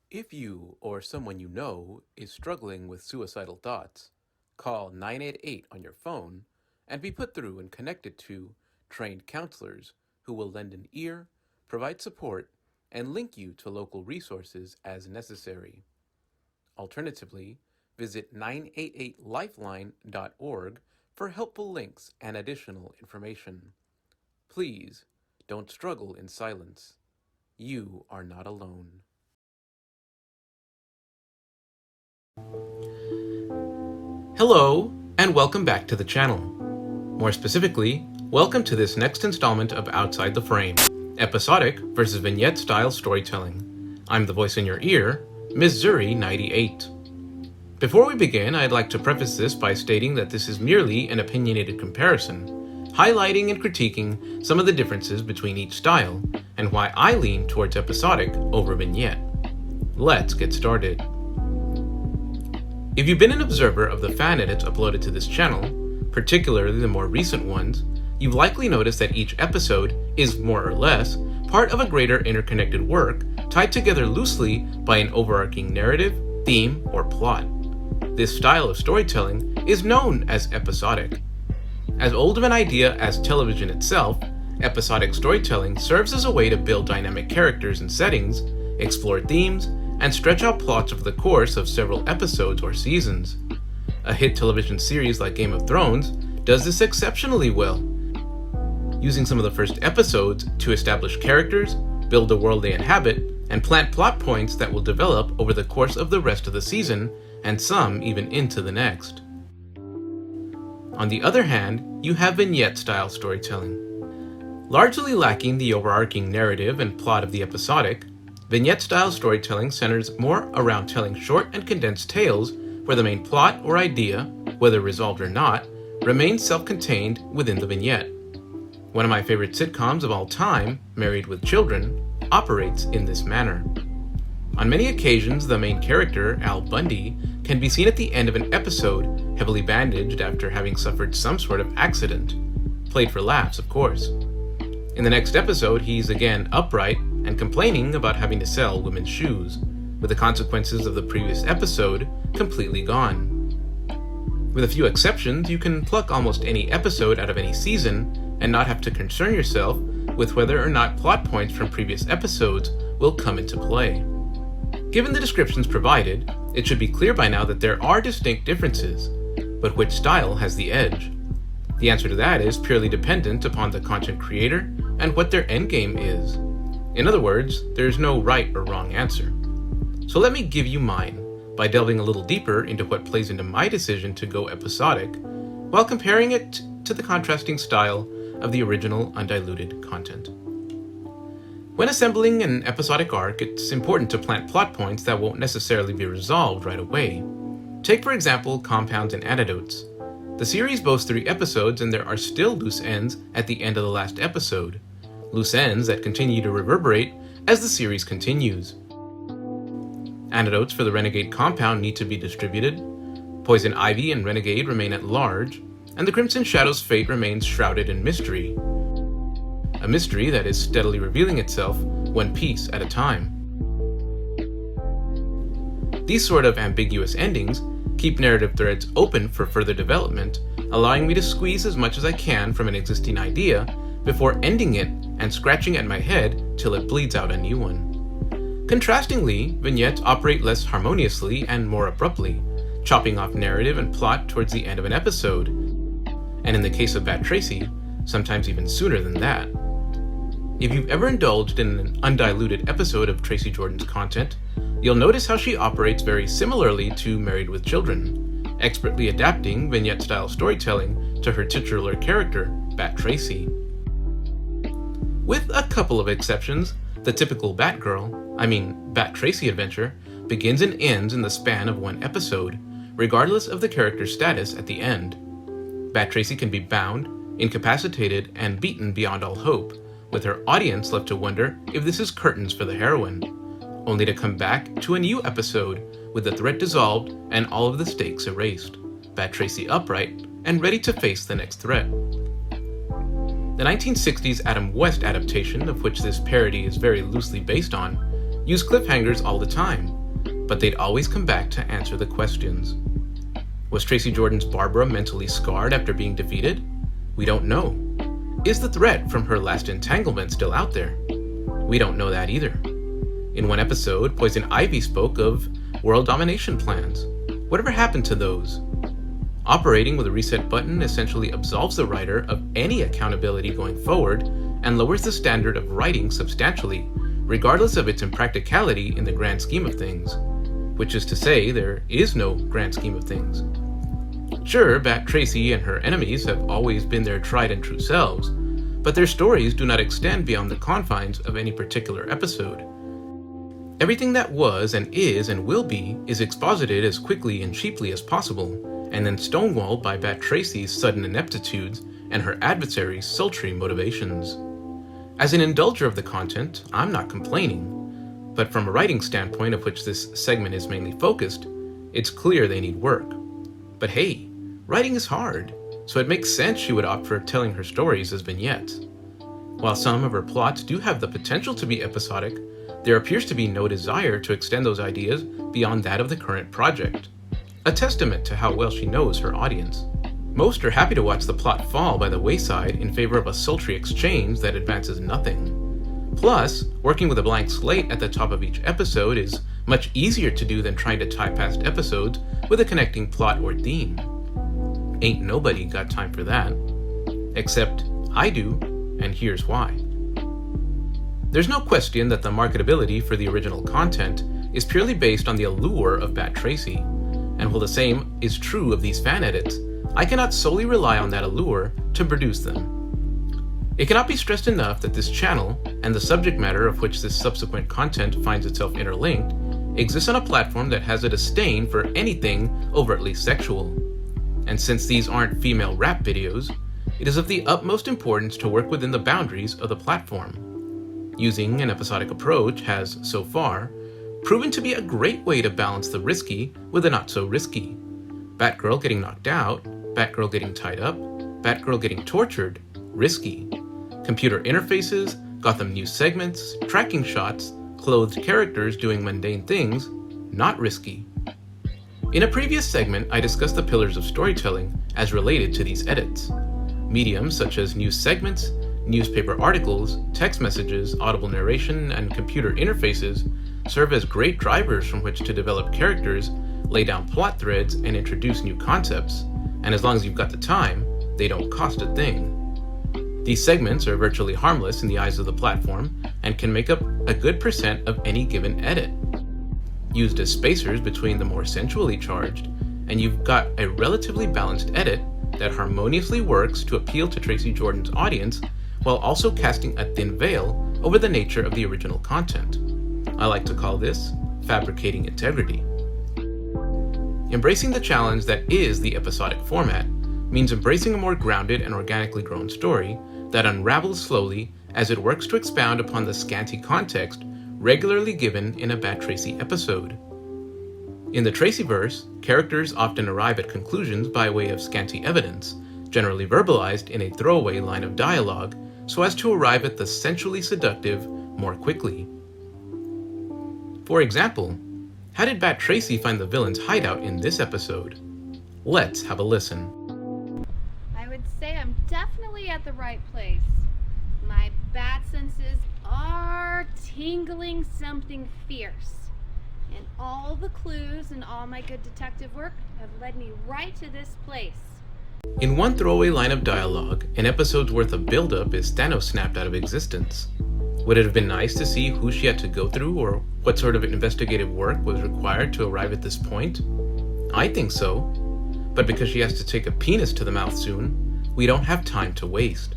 If you or someone you know is struggling with suicidal thoughts, call 988 on your phone and be put through and connected to trained counselors who will lend an ear, provide support, and link you to local resources as necessary. Alternatively, visit 988lifeline.org for helpful links and additional information. Please don't struggle in silence. You are not alone. Hello, and welcome back to the channel. More specifically, welcome to this next installment of Outside the Frame, Episodic versus Vignette style storytelling. I'm the voice in your ear, Ms. Zuri98. Before we begin, I'd like to preface this by stating that this is merely an opinionated comparison, highlighting and critiquing some of the differences between each style, and why I lean towards episodic over vignette. Let's get started. If you've been an observer of the fan edits uploaded to this channel, particularly the more recent ones, you've likely noticed that each episode is, more or less, part of a greater interconnected work tied together loosely by an overarching narrative, theme, or plot. This style of storytelling is known as episodic. As old of an idea as television itself, episodic storytelling serves as a way to build dynamic characters and settings, explore themes, and stretch out plots over the course of several episodes or seasons. A hit television series like Game of Thrones does this exceptionally well, using some of the first episodes to establish characters, build the world they inhabit, and plant plot points that will develop over the course of the rest of the season, and some even into the next. On the other hand, you have vignette-style storytelling. Largely lacking the overarching narrative and plot of the episodic, vignette-style storytelling centers more around telling short and condensed tales where the main plot or idea, whether resolved or not, remains self-contained within the vignette. One of my favorite sitcoms of all time, Married with Children, operates in this manner. On many occasions, the main character, Al Bundy, can be seen at the end of an episode, heavily bandaged after having suffered some sort of accident. Played for laughs, of course. In the next episode, he's again upright and complaining about having to sell women's shoes, with the consequences of the previous episode completely gone. With a few exceptions, you can pluck almost any episode out of any season and not have to concern yourself with whether or not plot points from previous episodes will come into play. Given the descriptions provided, it should be clear by now that there are distinct differences, but which style has the edge? The answer to that is purely dependent upon the content creator and what their endgame is. In other words, there's no right or wrong answer. So let me give you mine, by delving a little deeper into what plays into my decision to go episodic, while comparing it to the contrasting style of the original undiluted content. When assembling an episodic arc, it's important to plant plot points that won't necessarily be resolved right away. Take, for example, Compounds and Antidotes. The series boasts 3 episodes, and there are still loose ends at the end of the last episode. Loose ends that continue to reverberate as the series continues. Antidotes for the Renegade compound need to be distributed. Poison Ivy and Renegade remain at large, and the Crimson Shadow's fate remains shrouded in mystery. A mystery that is steadily revealing itself one piece at a time. These sort of ambiguous endings keep narrative threads open for further development, allowing me to squeeze as much as I can from an existing idea before ending it and scratching at my head till it bleeds out a new one. Contrastingly, vignettes operate less harmoniously and more abruptly, chopping off narrative and plot towards the end of an episode, and in the case of Bat Tracy, sometimes even sooner than that. If you've ever indulged in an undiluted episode of Tracy Jordan's content, you'll notice how she operates very similarly to Married with Children, expertly adapting vignette-style storytelling to her titular character, Bat Tracy. With a couple of exceptions, the typical Bat Tracy adventure begins and ends in the span of one episode, regardless of the character's status at the end. Bat Tracy can be bound, incapacitated, and beaten beyond all hope, with her audience left to wonder if this is curtains for the heroine, only to come back to a new episode with the threat dissolved and all of the stakes erased, Bat Tracy upright and ready to face the next threat. The 1960s Adam West adaptation, of which this parody is very loosely based on, used cliffhangers all the time, but they'd always come back to answer the questions. Was Tracy Jordan's Barbara mentally scarred after being defeated? We don't know. Is the threat from her last entanglement still out there? We don't know that either. In one episode, Poison Ivy spoke of world domination plans. Whatever happened to those? Operating with a reset button essentially absolves the writer of any accountability going forward and lowers the standard of writing substantially, regardless of its impracticality in the grand scheme of things. Which is to say, there is no grand scheme of things. Sure, Bat Tracy and her enemies have always been their tried and true selves, but their stories do not extend beyond the confines of any particular episode. Everything that was and will be is exposited as quickly and cheaply as possible, and then stonewalled by Bat Tracy's sudden ineptitudes and her adversaries' sultry motivations. As an indulger of the content, I'm not complaining, but from a writing standpoint of which this segment is mainly focused, it's clear they need work. But hey, writing is hard, so it makes sense she would opt for telling her stories as vignettes. While some of her plots do have the potential to be episodic, there appears to be no desire to extend those ideas beyond that of the current project. A testament to how well she knows her audience. Most are happy to watch the plot fall by the wayside in favor of a sultry exchange that advances nothing. Plus, working with a blank slate at the top of each episode is much easier to do than trying to tie past episodes with a connecting plot or theme. Ain't nobody got time for that. Except I do, and here's why. There's no question that the marketability for the original content is purely based on the allure of Bat Tracy, and while the same is true of these fan edits, I cannot solely rely on that allure to produce them. It cannot be stressed enough that this channel, and the subject matter of which this subsequent content finds itself interlinked, exists on a platform that has a disdain for anything overtly sexual. And since these aren't female rap videos, it is of the utmost importance to work within the boundaries of the platform. Using an episodic approach has, so far, proven to be a great way to balance the risky with the not so risky. Batgirl getting knocked out, Batgirl getting tied up, Batgirl getting tortured, risky. Computer interfaces, Gotham news segments, tracking shots, clothed characters doing mundane things, not risky. In a previous segment, I discussed the pillars of storytelling as related to these edits. Mediums such as news segments, newspaper articles, text messages, audible narration, and computer interfaces serve as great drivers from which to develop characters, lay down plot threads, and introduce new concepts, and as long as you've got the time, they don't cost a thing. These segments are virtually harmless in the eyes of the platform and can make up a good percent of any given edit. Used as spacers between the more sensually charged, and you've got a relatively balanced edit that harmoniously works to appeal to Tracy Jordan's audience while also casting a thin veil over the nature of the original content. I like to call this fabricating integrity. Embracing the challenge that is the episodic format means embracing a more grounded and organically grown story that unravels slowly as it works to expound upon the scanty context regularly given in a Bat Tracy episode. In the Tracyverse, characters often arrive at conclusions by way of scanty evidence, generally verbalized in a throwaway line of dialogue, so as to arrive at the sensually seductive more quickly. For example, how did Bat Tracy find the villain's hideout in this episode? Let's have a listen. I would say I'm definitely at the right place. My bat senses are tingling something fierce. And all the clues and all my good detective work have led me right to this place. In one throwaway line of dialogue, an episode's worth of build-up is Thanos snapped out of existence. Would it have been nice to see who she had to go through or what sort of investigative work was required to arrive at this point? I think so. But because she has to take a penis to the mouth soon, we don't have time to waste.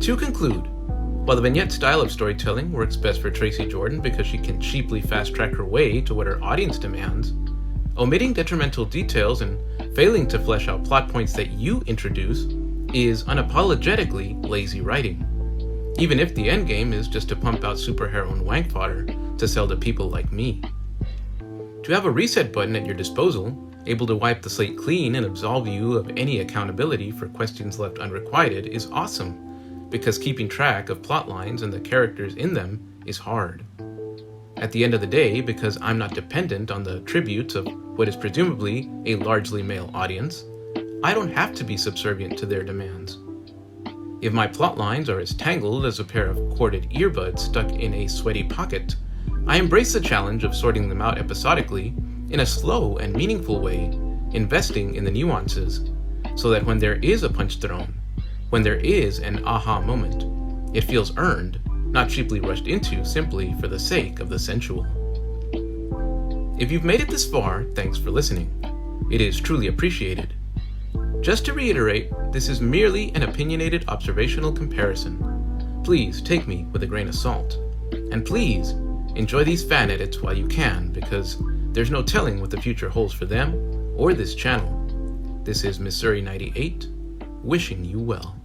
To conclude, while the vignette style of storytelling works best for Tracy Jordan because she can cheaply fast-track her way to what her audience demands, omitting detrimental details and failing to flesh out plot points that you introduce is unapologetically lazy writing, even if the endgame is just to pump out superheroine wank fodder to sell to people like me. To have a reset button at your disposal, able to wipe the slate clean and absolve you of any accountability for questions left unrequited is awesome, because keeping track of plot lines and the characters in them is hard. At the end of the day, because I'm not dependent on the tributes of what is presumably a largely male audience, I don't have to be subservient to their demands. If my plot lines are as tangled as a pair of corded earbuds stuck in a sweaty pocket, I embrace the challenge of sorting them out episodically in a slow and meaningful way, investing in the nuances, so that when there is a punch thrown, when there is an aha moment, it feels earned, not cheaply rushed into simply for the sake of the sensual. If you've made it this far, thanks for listening. It is truly appreciated. Just to reiterate, this is merely an opinionated observational comparison. Please take me with a grain of salt. And please, enjoy these fan edits while you can, because there's no telling what the future holds for them or this channel. This is Missouri 98, wishing you well.